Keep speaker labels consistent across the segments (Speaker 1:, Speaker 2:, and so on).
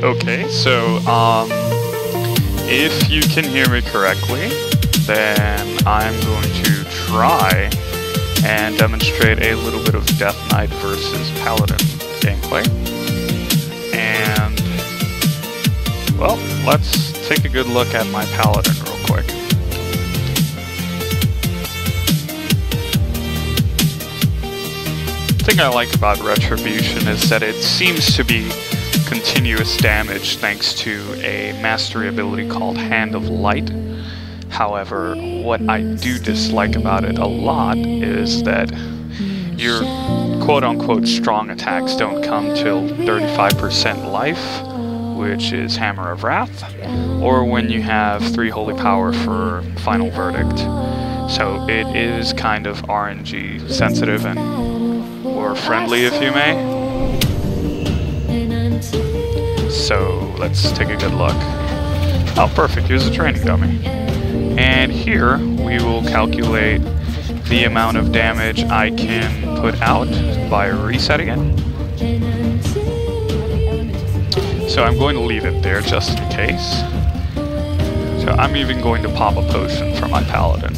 Speaker 1: Okay, so, if you can hear me correctly, then I'm going to try and demonstrate a little bit of Death Knight versus Paladin gameplay. And, well, let's take a good look at my Paladin real quick. The thing I like about Retribution is that it seems to be continuous damage thanks to a mastery ability called Hand of Light. However, what I do dislike about it a lot is that your quote-unquote strong attacks don't come till 35% life, which is Hammer of Wrath, or when you have 3 Holy Power for Final Verdict. So it is kind of RNG sensitive or friendly, if you may. So let's take a good look. Oh, perfect, here's a training dummy. And here we will calculate the amount of damage I can put out by resetting it. So I'm going to leave it there just in case. So I'm even going to pop a potion for my Paladin.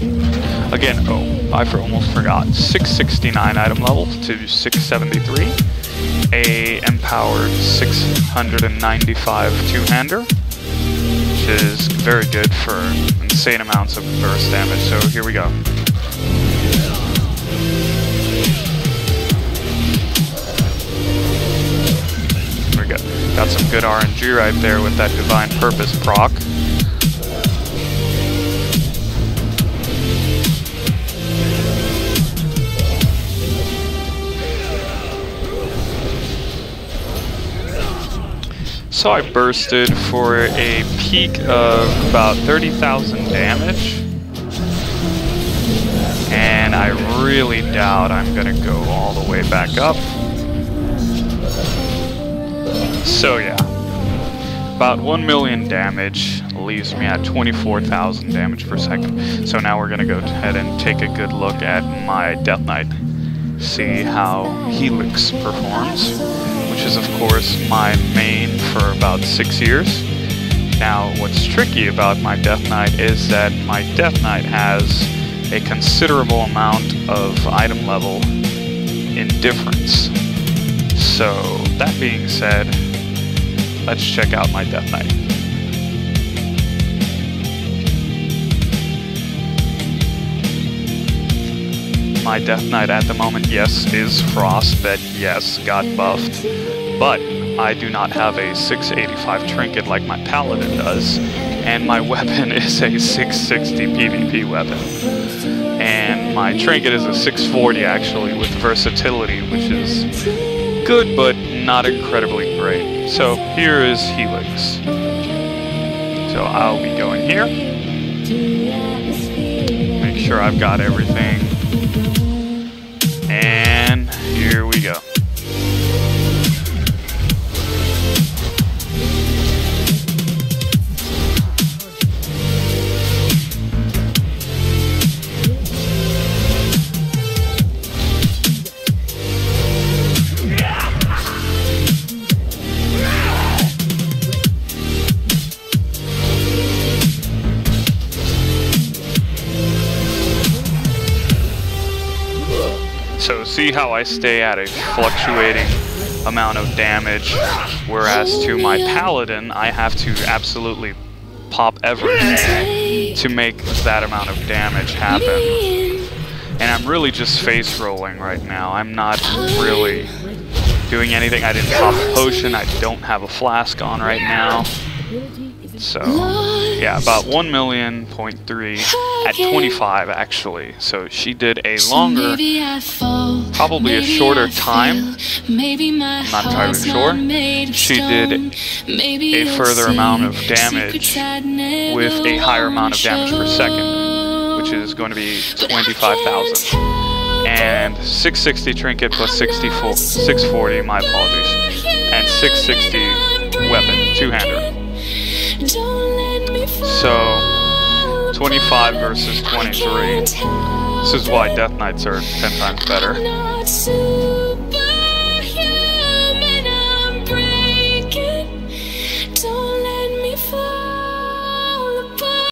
Speaker 1: Again, oh, I almost forgot. 669 item level to 673. A empowered 695 two-hander, which is very good for insane amounts of burst damage. So here we go. There we go. Got some good RNG right there with that Divine Purpose proc. So I bursted for a peak of about 30,000 damage, and I really doubt I'm gonna go all the way back up. So yeah, about 1 million damage leaves me at 24,000 damage per second. So now we're gonna go ahead and take a good look at my Death Knight, see how Helix performs, which is of course my main for about 6 years. Now what's tricky about my Death Knight is that my Death Knight has a considerable amount of item level indifference. So that being said, let's check out my Death Knight. My Death Knight at the moment, yes, is Frostbite, yes, got buffed, but I do not have a 685 trinket like my Paladin does, and my weapon is a 660 PvP weapon. And my trinket is a 640 actually, with versatility, which is good but not incredibly great. So here is Helix. So I'll be going here. Make sure I've got everything. And here we go. So see how I stay at a fluctuating amount of damage, whereas to my Paladin, I have to absolutely pop everything to make that amount of damage happen. And I'm really just face rolling right now. I'm not really doing anything. I didn't pop a potion, I don't have a flask on right now. So, yeah, about 1 million, 0.3 at 25 actually. So she did a longer, probably a shorter time. I'm not entirely sure. She did a further amount of damage with a higher amount of damage per second, which is going to be 25,000. And 660 trinket plus 640, my apologies, and 660 weapon, two-hander. So, 25 versus 23. This is why Death Knights are 10 times better.